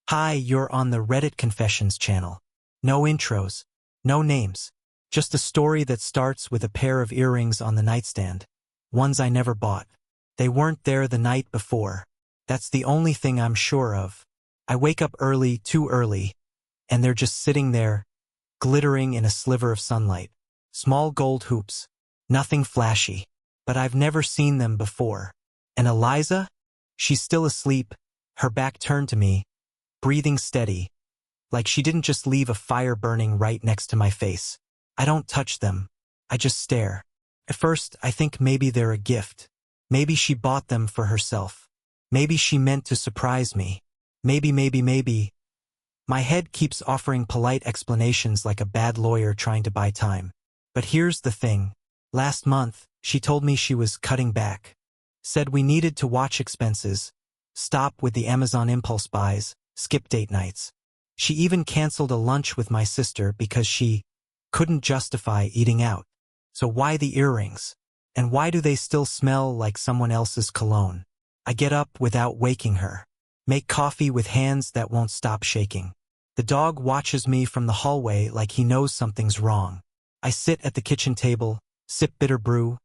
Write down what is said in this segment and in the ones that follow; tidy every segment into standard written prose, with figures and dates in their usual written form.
Hi, you're on the Reddit Confessions channel. No intros, no names. Just a story that starts with a pair of earrings on the nightstand. Ones I never bought. They weren't there the night before. That's the only thing I'm sure of. I wake up early, too early, and they're just sitting there, glittering in a sliver of sunlight. Small gold hoops. Nothing flashy. But I've never seen them before. And Eliza? She's still asleep, her back turned to me, breathing steady, like she didn't just leave a fire burning right next to my face. I don't touch them. I just stare. At first, I think maybe they're a gift. Maybe she bought them for herself. Maybe she meant to surprise me. Maybe. My head keeps offering polite explanations like a bad lawyer trying to buy time. But here's the thing. Last month, she told me she was cutting back. Said we needed to watch expenses, stop with the Amazon impulse buys, skip date nights. She even canceled a lunch with my sister because she couldn't justify eating out. So why the earrings? And why do they still smell like someone else's cologne? I get up without waking her. Make coffee with hands that won't stop shaking. The dog watches me from the hallway like he knows something's wrong. I sit at the kitchen table, sip bitter brew,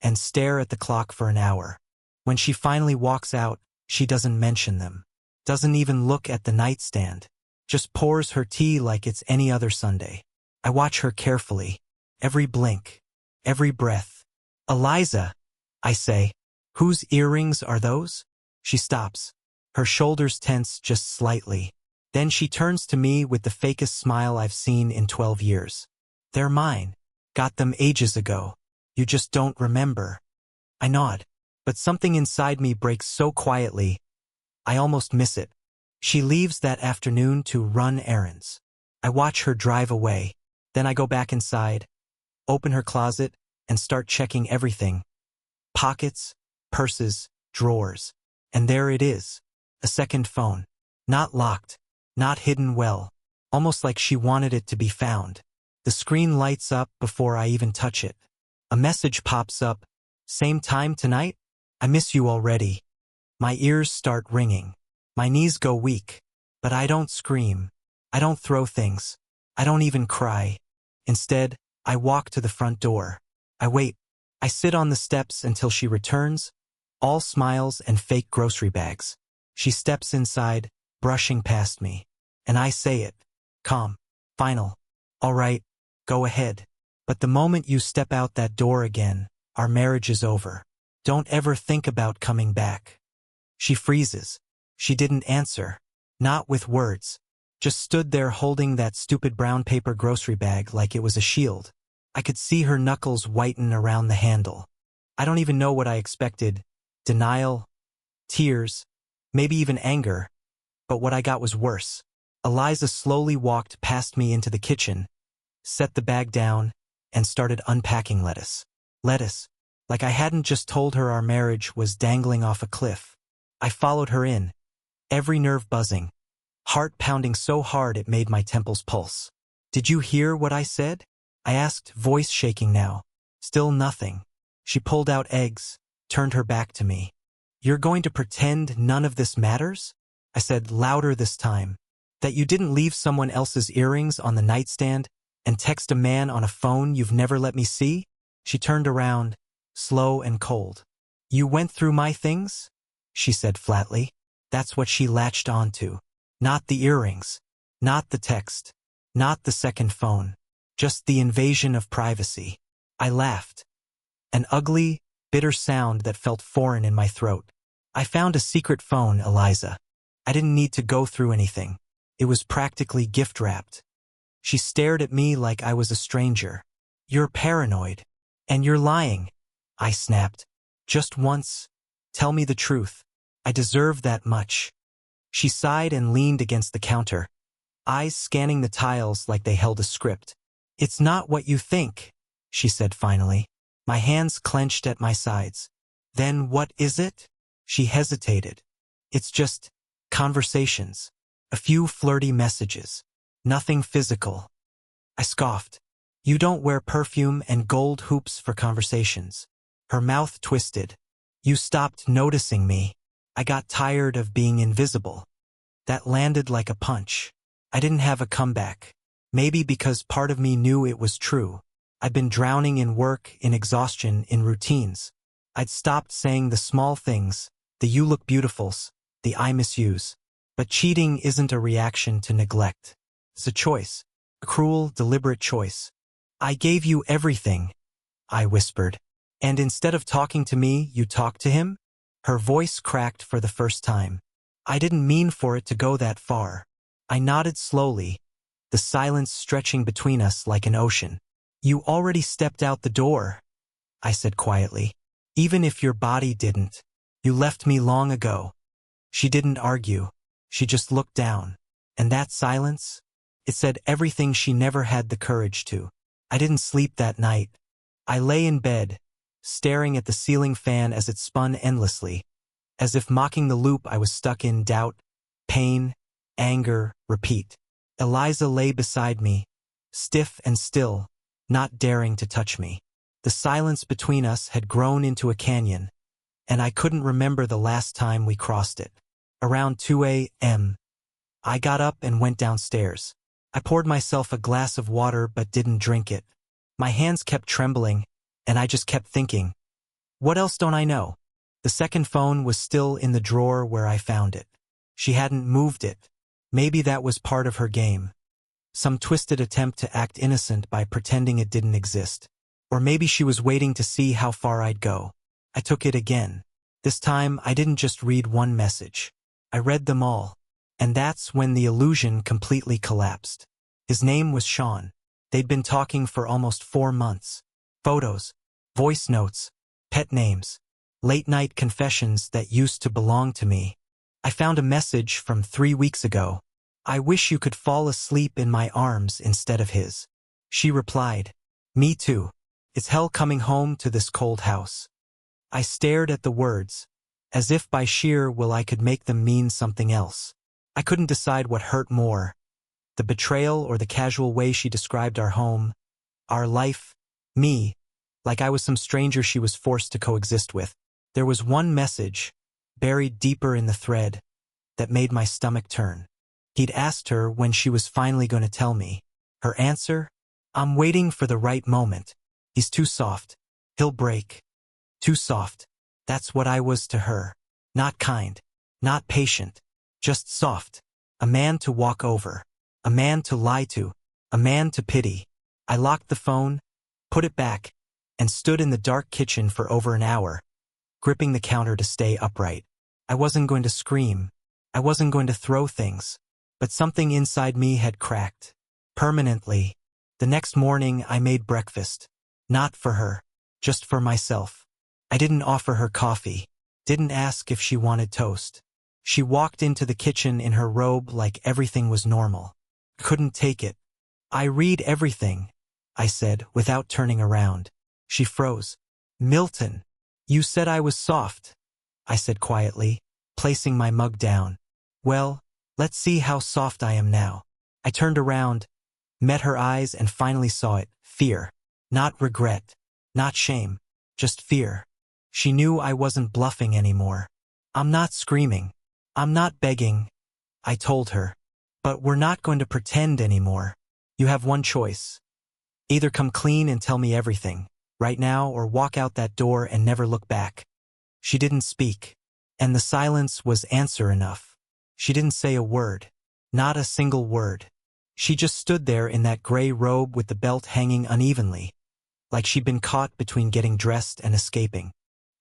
and stare at the clock for an hour. When she finally walks out, she doesn't mention them. Doesn't even look at the nightstand. Just pours her tea like it's any other Sunday. I watch her carefully. Every blink. Every breath. Eliza, I say. Whose earrings are those? She stops. Her shoulders tense just slightly. Then she turns to me with the fakest smile I've seen in 12 years. They're mine. Got them ages ago. You just don't remember. I nod. But something inside me breaks so quietly, I almost miss it. She leaves that afternoon to run errands. I watch her drive away. Then I go back inside, open her closet, and start checking everything. Pockets, purses, drawers. And there it is. A second phone. Not locked. Not hidden well. Almost like she wanted it to be found. The screen lights up before I even touch it. A message pops up. Same time tonight? I miss you already. My ears start ringing. My knees go weak. But I don't scream. I don't throw things. I don't even cry. Instead, I walk to the front door. I wait. I sit on the steps until she returns, all smiles and fake grocery bags. She steps inside, brushing past me. And I say it. Calm. Final. All right, go ahead. But the moment you step out that door again, our marriage is over. Don't ever think about coming back. She freezes. She didn't answer. Not with words. Just stood there holding that stupid brown paper grocery bag like it was a shield. I could see her knuckles whiten around the handle. I don't even know what I expected. Denial, tears, maybe even anger. But what I got was worse. Eliza slowly walked past me into the kitchen, set the bag down, and started unpacking lettuce. Lettuce. Like I hadn't just told her our marriage was dangling off a cliff. I followed her in, every nerve buzzing, heart pounding so hard it made my temples pulse. Did you hear what I said? I asked, voice shaking now. Still nothing. She pulled out eggs, turned her back to me. You're going to pretend none of this matters? I said louder this time. That you didn't leave someone else's earrings on the nightstand and text a man on a phone you've never let me see? She turned around, slow and cold. You went through my things? She said flatly. That's what she latched onto. Not the earrings. Not the text. Not the second phone. Just the invasion of privacy. I laughed. An ugly, bitter sound that felt foreign in my throat. I found a secret phone, Eliza. I didn't need to go through anything. It was practically gift-wrapped. She stared at me like I was a stranger. You're paranoid. And you're lying. I snapped. Just once. Tell me the truth. I deserve that much. She sighed and leaned against the counter, eyes scanning the tiles like they held a script. It's not what you think, she said finally. My hands clenched at my sides. Then what is it? She hesitated. It's just conversations. A few flirty messages. Nothing physical. I scoffed. You don't wear perfume and gold hoops for conversations. Her mouth twisted. You stopped noticing me. I got tired of being invisible. That landed like a punch. I didn't have a comeback. Maybe because part of me knew it was true. I'd been drowning in work, in exhaustion, in routines. I'd stopped saying the small things, the you look beautifuls, the I miss yous. But cheating isn't a reaction to neglect. It's a choice. A cruel, deliberate choice. I gave you everything, I whispered. And instead of talking to me, you talked to him? Her voice cracked for the first time. I didn't mean for it to go that far. I nodded slowly, the silence stretching between us like an ocean. You already stepped out the door, I said quietly. Even if your body didn't. You left me long ago. She didn't argue. She just looked down. And that silence? It said everything she never had the courage to. I didn't sleep that night. I lay in bed, staring at the ceiling fan as it spun endlessly, as if mocking the loop I was stuck in. Doubt, pain, anger, repeat. Eliza lay beside me, stiff and still, not daring to touch me. The silence between us had grown into a canyon, and I couldn't remember the last time we crossed it. Around 2 a.m., I got up and went downstairs. I poured myself a glass of water but didn't drink it. My hands kept trembling, and I just kept thinking, what else don't I know? The second phone was still in the drawer where I found it. She hadn't moved it. Maybe that was part of her game. Some twisted attempt to act innocent by pretending it didn't exist. Or maybe she was waiting to see how far I'd go. I took it again. This time, I didn't just read one message. I read them all. And that's when the illusion completely collapsed. His name was Sean. They'd been talking for almost 4 months. Photos, voice notes, pet names, late-night confessions that used to belong to me. I found a message from 3 weeks ago. I wish you could fall asleep in my arms instead of his. She replied, me too. It's hell coming home to this cold house. I stared at the words, as if by sheer will I could make them mean something else. I couldn't decide what hurt more, the betrayal or the casual way she described our home, our life, me, like I was some stranger she was forced to coexist with. There was one message, buried deeper in the thread, that made my stomach turn. He'd asked her when she was finally going to tell me. Her answer? I'm waiting for the right moment. He's too soft. He'll break. Too soft. That's what I was to her. Not kind. Not patient. Just soft. A man to walk over. A man to lie to. A man to pity. I locked the phone, put it back, and stood in the dark kitchen for over an hour, gripping the counter to stay upright. I wasn't going to scream. I wasn't going to throw things. But something inside me had cracked. Permanently. The next morning I made breakfast. Not for her. Just for myself. I didn't offer her coffee. Didn't ask if she wanted toast. She walked into the kitchen in her robe like everything was normal. Couldn't take it. I read everything, I said, without turning around. She froze. Milton, you said I was soft, I said quietly, placing my mug down. Well, let's see how soft I am now. I turned around, met her eyes, and finally saw it. Fear. Not regret. Not shame. Just fear. She knew I wasn't bluffing anymore. I'm not screaming. I'm not begging, I told her. But we're not going to pretend anymore. You have one choice. Either come clean and tell me everything, right now, or walk out that door and never look back. She didn't speak. And the silence was answer enough. She didn't say a word. Not a single word. She just stood there in that gray robe with the belt hanging unevenly, like she'd been caught between getting dressed and escaping.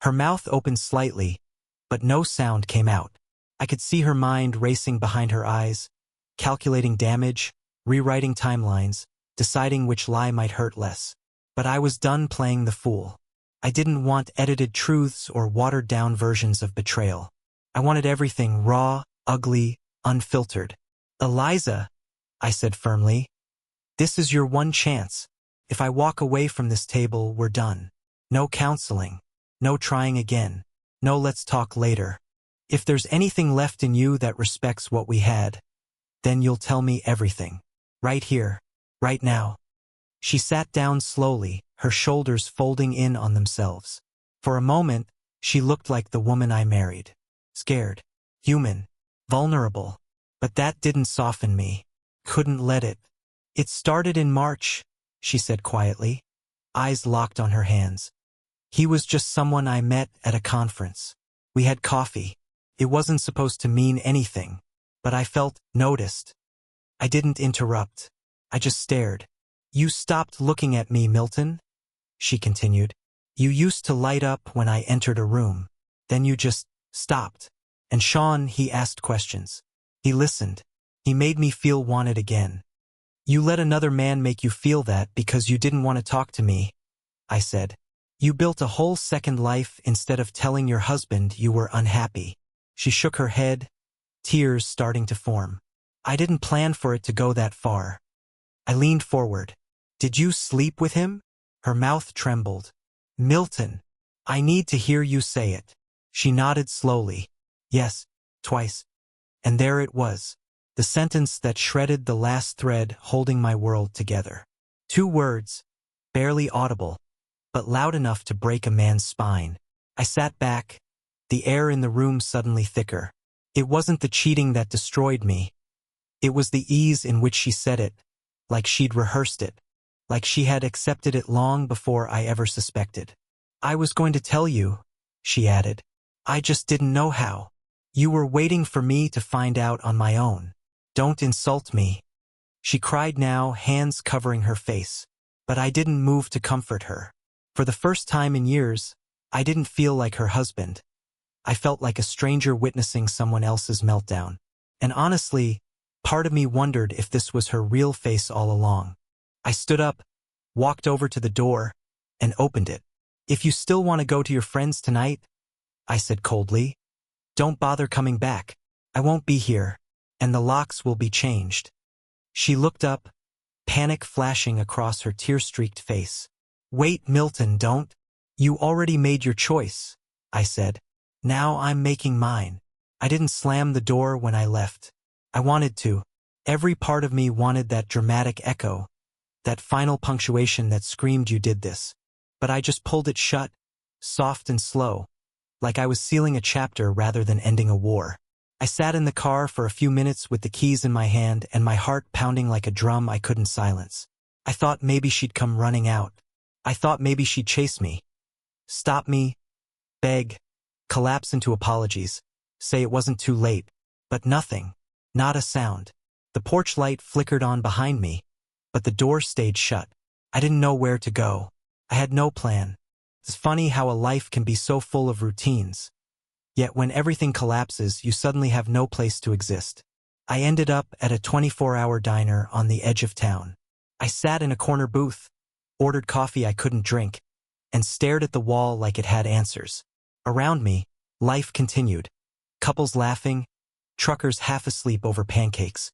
Her mouth opened slightly, but no sound came out. I could see her mind racing behind her eyes, calculating damage, rewriting timelines, deciding which lie might hurt less. But I was done playing the fool. I didn't want edited truths or watered-down versions of betrayal. I wanted everything raw, ugly, unfiltered. Eliza, I said firmly, this is your one chance. If I walk away from this table, we're done. No counseling. No trying again. No let's talk later. If there's anything left in you that respects what we had, then you'll tell me everything. Right here. Right now. She sat down slowly, her shoulders folding in on themselves. For a moment, she looked like the woman I married. Scared. Human. Vulnerable. But that didn't soften me. Couldn't let it. It started in March, she said quietly, eyes locked on her hands. He was just someone I met at a conference. We had coffee. It wasn't supposed to mean anything, but I felt noticed. I didn't interrupt. I just stared. You stopped looking at me, Milton, she continued. You used to light up when I entered a room. Then you just stopped. And Sean, he asked questions. He listened. He made me feel wanted again. You let another man make you feel that because you didn't want to talk to me, I said. You built a whole second life instead of telling your husband you were unhappy. She shook her head, tears starting to form. I didn't plan for it to go that far. I leaned forward. Did you sleep with him? Her mouth trembled. Milton, I need to hear you say it. She nodded slowly. Yes, twice. And there it was, the sentence that shredded the last thread holding my world together. 2 words, barely audible, but loud enough to break a man's spine. I sat back, the air in the room suddenly thicker. It wasn't the cheating that destroyed me. It was the ease in which she said it, like she'd rehearsed it, like she had accepted it long before I ever suspected. I was going to tell you, she added. I just didn't know how. You were waiting for me to find out on my own. Don't insult me. She cried now, hands covering her face. But I didn't move to comfort her. For the first time in years, I didn't feel like her husband. I felt like a stranger witnessing someone else's meltdown. And honestly, part of me wondered if this was her real face all along. I stood up, walked over to the door, and opened it. If you still want to go to your friends tonight, I said coldly, don't bother coming back. I won't be here, and the locks will be changed. She looked up, panic flashing across her tear-streaked face. Wait, Milton, don't. You already made your choice, I said. Now I'm making mine. I didn't slam the door when I left. I wanted to. Every part of me wanted that dramatic echo, that final punctuation that screamed you did this. But I just pulled it shut, soft and slow, like I was sealing a chapter rather than ending a war. I sat in the car for a few minutes with the keys in my hand and my heart pounding like a drum I couldn't silence. I thought maybe she'd come running out. I thought maybe she'd chase me, stop me, beg, collapse into apologies, say it wasn't too late. But nothing, not a sound. The porch light flickered on behind me, but the door stayed shut. I didn't know where to go. I had no plan. It's funny how a life can be so full of routines. Yet when everything collapses, you suddenly have no place to exist. I ended up at a 24-hour diner on the edge of town. I sat in a corner booth, ordered coffee I couldn't drink, and stared at the wall like it had answers. Around me, life continued. Couples laughing, truckers half asleep over pancakes,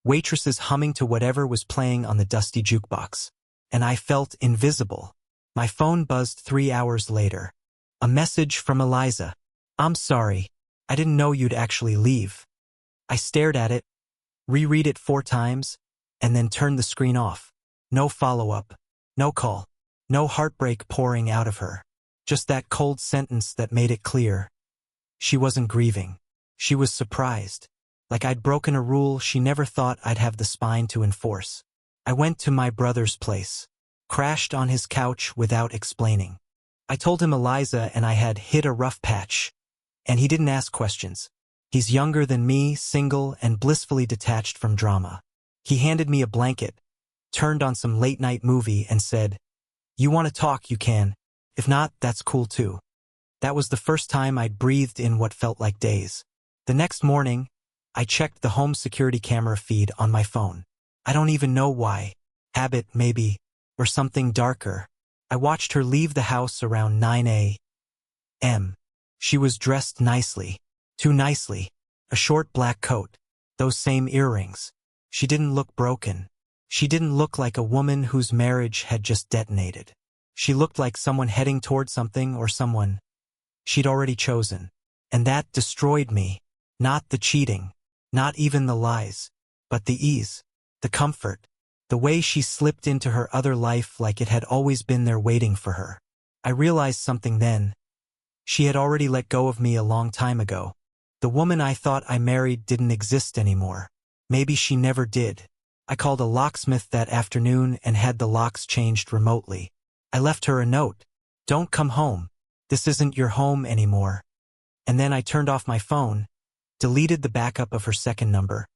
waitresses humming to whatever was playing on the dusty jukebox. And I felt invisible. My phone buzzed 3 hours later. A message from Eliza. I'm sorry. I didn't know you'd actually leave. I stared at it, reread it 4 times, and then turned the screen off. No follow-up, no call, no heartbreak pouring out of her. Just that cold sentence that made it clear. She wasn't grieving. She was surprised. Like I'd broken a rule she never thought I'd have the spine to enforce. I went to my brother's place, crashed on his couch without explaining. I told him Eliza and I had hit a rough patch, and he didn't ask questions. He's younger than me, single, and blissfully detached from drama. He handed me a blanket, turned on some late-night movie, and said, "You want to talk, you can. If not, that's cool too." That was the first time I'd breathed in what felt like days. The next morning, I checked the home security camera feed on my phone. I don't even know why. Habit, maybe, or something darker. I watched her leave the house around 9 a.m. She was dressed nicely. Too nicely. A short black coat. Those same earrings. She didn't look broken. She didn't look like a woman whose marriage had just detonated. She looked like someone heading toward something or someone she'd already chosen. And that destroyed me. Not the cheating. Not even the lies. But the ease. The comfort. The way she slipped into her other life like it had always been there waiting for her. I realized something then. She had already let go of me a long time ago. The woman I thought I married didn't exist anymore. Maybe she never did. I called a locksmith that afternoon and had the locks changed remotely. I left her a note. Don't come home. This isn't your home anymore. And then I turned off my phone, deleted the backup of her second number,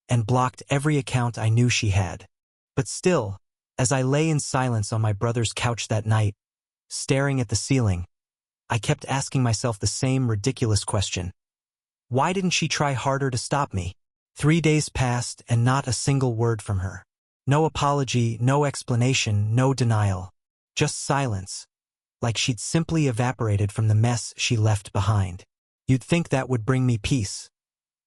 and blocked every account I knew she had. But still, as I lay in silence on my brother's couch that night, staring at the ceiling, I kept asking myself the same ridiculous question. Why didn't she try harder to stop me? 3 days passed and not a single word from her. No apology, no explanation, no denial. Just silence, like she'd simply evaporated from the mess she left behind. You'd think that would bring me peace.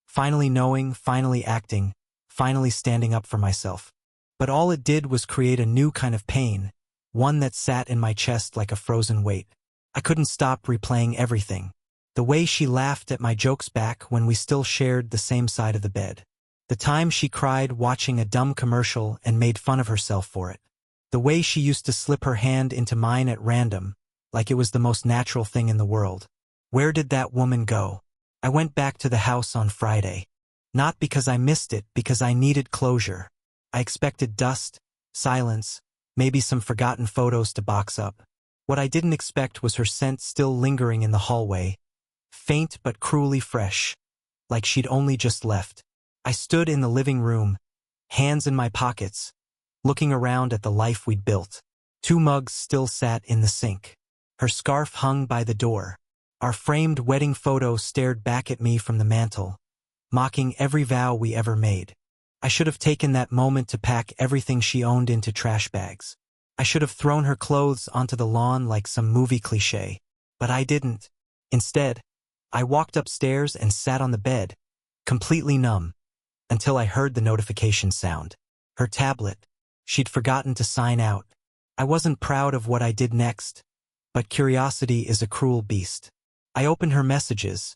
Finally knowing, finally acting, finally standing up for myself. But all it did was create a new kind of pain, one that sat in my chest like a frozen weight. I couldn't stop replaying everything. The way she laughed at my jokes back when we still shared the same side of the bed. The time she cried watching a dumb commercial and made fun of herself for it. The way she used to slip her hand into mine at random, like it was the most natural thing in the world. Where did that woman go? I went back to the house on Friday. Not because I missed it, because I needed closure. I expected dust, silence, maybe some forgotten photos to box up. What I didn't expect was her scent still lingering in the hallway, faint but cruelly fresh, like she'd only just left. I stood in the living room, hands in my pockets, looking around at the life we'd built. 2 mugs still sat in the sink. Her scarf hung by the door. Our framed wedding photo stared back at me from the mantel, mocking every vow we ever made. I should have taken that moment to pack everything she owned into trash bags. I should have thrown her clothes onto the lawn like some movie cliché. But I didn't. Instead, I walked upstairs and sat on the bed, completely numb, until I heard the notification sound. Her tablet. She'd forgotten to sign out. I wasn't proud of what I did next, but curiosity is a cruel beast. I opened her messages,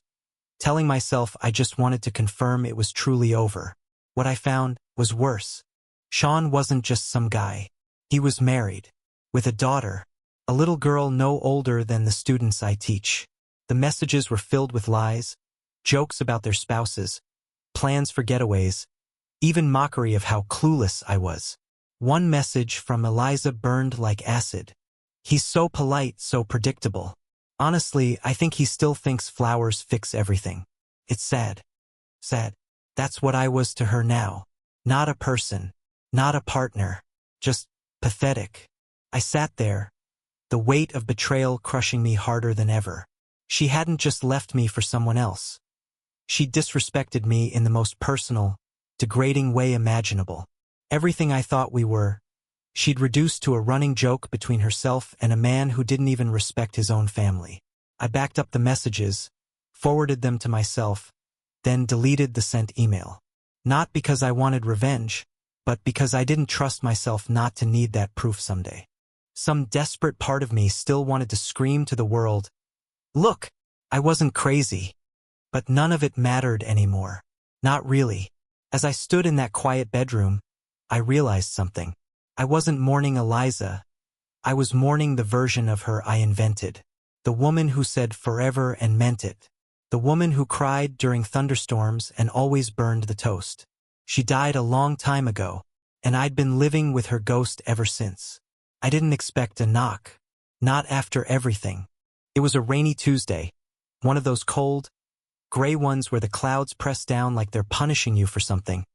telling myself I just wanted to confirm it was truly over. What I found was worse. Sean wasn't just some guy. He was married, with a daughter, a little girl no older than the students I teach. The messages were filled with lies, jokes about their spouses, plans for getaways, even mockery of how clueless I was. One message from Eliza burned like acid. He's so polite, so predictable. Honestly, I think he still thinks flowers fix everything. It's sad. Sad. That's what I was to her now. Not a person. Not a partner. Just pathetic. I sat there, the weight of betrayal crushing me harder than ever. She hadn't just left me for someone else. She disrespected me in the most personal, degrading way imaginable. Everything I thought we were, she'd reduced to a running joke between herself and a man who didn't even respect his own family. I backed up the messages, forwarded them to myself, then deleted the sent email. Not because I wanted revenge, but because I didn't trust myself not to need that proof someday. Some desperate part of me still wanted to scream to the world, "Look, I wasn't crazy." But none of it mattered anymore. Not really. As I stood in that quiet bedroom, I realized something. I wasn't mourning Eliza. I was mourning the version of her I invented. The woman who said forever and meant it. The woman who cried during thunderstorms and always burned the toast. She died a long time ago, and I'd been living with her ghost ever since. I didn't expect a knock. Not after everything. It was a rainy Tuesday. One of those cold, gray ones where the clouds press down like they're punishing you for something.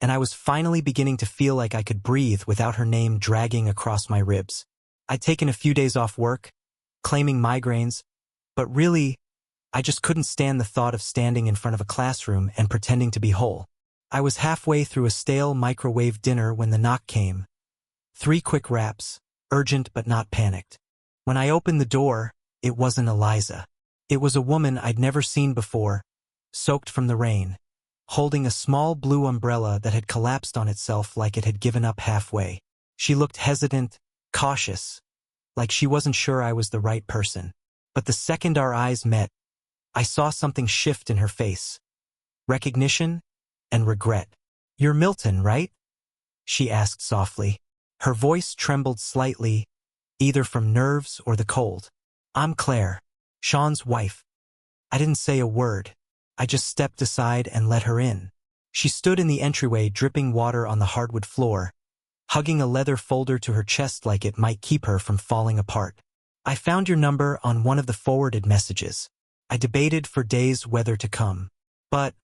And I was finally beginning to feel like I could breathe without her name dragging across my ribs. I'd taken a few days off work, claiming migraines, but really, I just couldn't stand the thought of standing in front of a classroom and pretending to be whole. I was halfway through a stale microwave dinner when the knock came. 3 quick raps, urgent but not panicked. When I opened the door, it wasn't Eliza. It was a woman I'd never seen before, soaked from the rain, holding a small blue umbrella that had collapsed on itself like it had given up halfway. She looked hesitant, cautious, like she wasn't sure I was the right person. But the second our eyes met, I saw something shift in her face. Recognition and regret. "You're Milton, right?" she asked softly. Her voice trembled slightly, either from nerves or the cold. "I'm Claire, Sean's wife." I didn't say a word. I just stepped aside and let her in. She stood in the entryway dripping water on the hardwood floor, hugging a leather folder to her chest like it might keep her from falling apart. I found your number on one of the forwarded messages. I debated for days whether to come. But,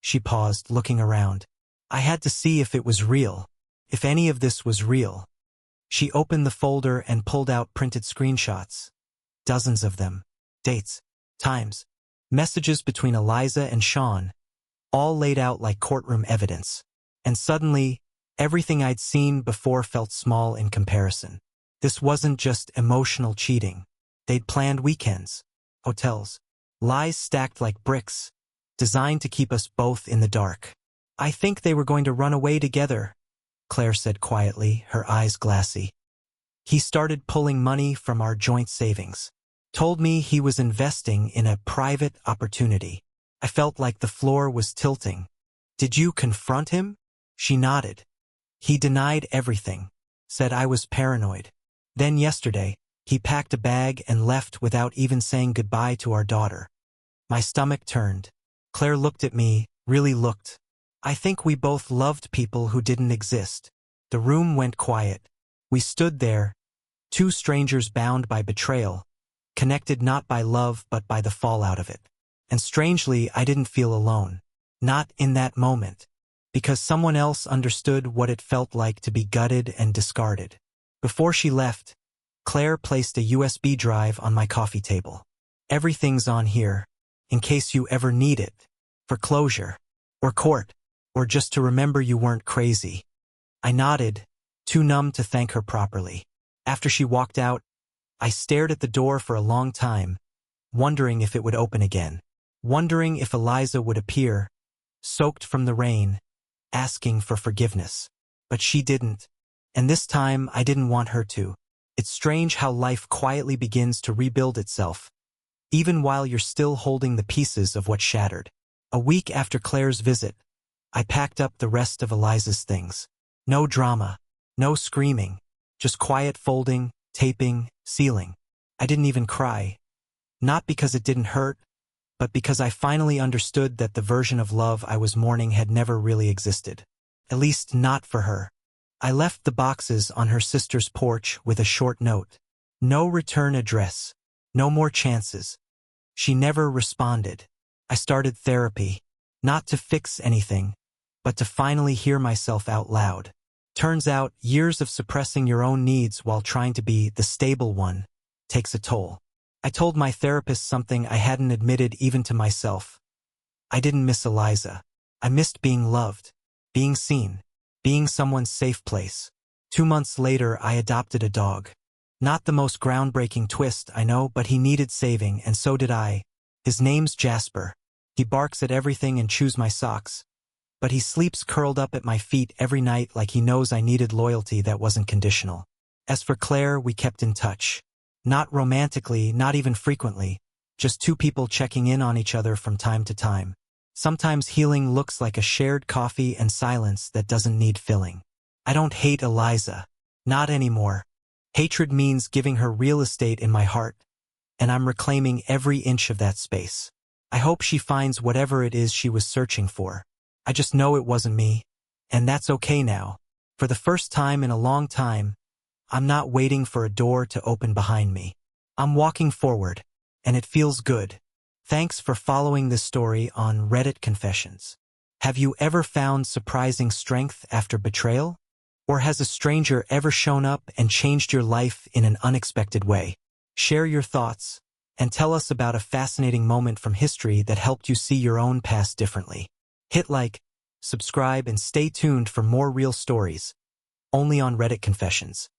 she paused, looking around. I had to see if it was real, if any of this was real. She opened the folder and pulled out printed screenshots. Dozens of them. Dates, times, messages between Eliza and Sean, all laid out like courtroom evidence. And suddenly, everything I'd seen before felt small in comparison. This wasn't just emotional cheating. They'd planned weekends, hotels, lies stacked like bricks, designed to keep us both in the dark. I think they were going to run away together, Claire said quietly, her eyes glassy. He started pulling money from our joint savings. Told me he was investing in a private opportunity. I felt like the floor was tilting. Did you confront him? She nodded. He denied everything, said I was paranoid. Then yesterday, he packed a bag and left without even saying goodbye to our daughter. My stomach turned. Claire looked at me, really looked. I think we both loved people who didn't exist. The room went quiet. We stood there, two strangers bound by betrayal, connected not by love but by the fallout of it. And strangely, I didn't feel alone. Not in that moment. Because someone else understood what it felt like to be gutted and discarded. Before she left, Claire placed a USB drive on my coffee table. Everything's on here, in case you ever need it. For closure. Or court. Or just to remember you weren't crazy. I nodded, too numb to thank her properly. After she walked out, I stared at the door for a long time, wondering if it would open again. Wondering if Eliza would appear, soaked from the rain, asking for forgiveness. But she didn't. And this time I didn't want her to. It's strange how life quietly begins to rebuild itself, even while you're still holding the pieces of what shattered. A week after Claire's visit, I packed up the rest of Eliza's things. No drama, no screaming, just quiet folding, taping, sealing. I didn't even cry. Not because it didn't hurt, but because I finally understood that the version of love I was mourning had never really existed. At least not for her. I left the boxes on her sister's porch with a short note. No return address. No more chances. She never responded. I started therapy. Not to fix anything, but to finally hear myself out loud. Turns out, years of suppressing your own needs while trying to be the stable one takes a toll. I told my therapist something I hadn't admitted even to myself. I didn't miss Eliza. I missed being loved, being seen, being someone's safe place. 2 months later, I adopted a dog. Not the most groundbreaking twist, I know, but he needed saving, and so did I. His name's Jasper. He barks at everything and chews my socks. But he sleeps curled up at my feet every night like he knows I needed loyalty that wasn't conditional. As for Claire, we kept in touch. Not romantically, not even frequently. Just two people checking in on each other from time to time. Sometimes healing looks like a shared coffee and silence that doesn't need filling. I don't hate Eliza. Not anymore. Hatred means giving her real estate in my heart, and I'm reclaiming every inch of that space. I hope she finds whatever it is she was searching for. I just know it wasn't me, and that's okay now. For the first time in a long time, I'm not waiting for a door to open behind me. I'm walking forward, and it feels good. Thanks for following this story on Reddit Confessions. Have you ever found surprising strength after betrayal? Or has a stranger ever shown up and changed your life in an unexpected way? Share your thoughts, and tell us about a fascinating moment from history that helped you see your own past differently. Hit like, subscribe, and stay tuned for more real stories, only on Reddit Confessions.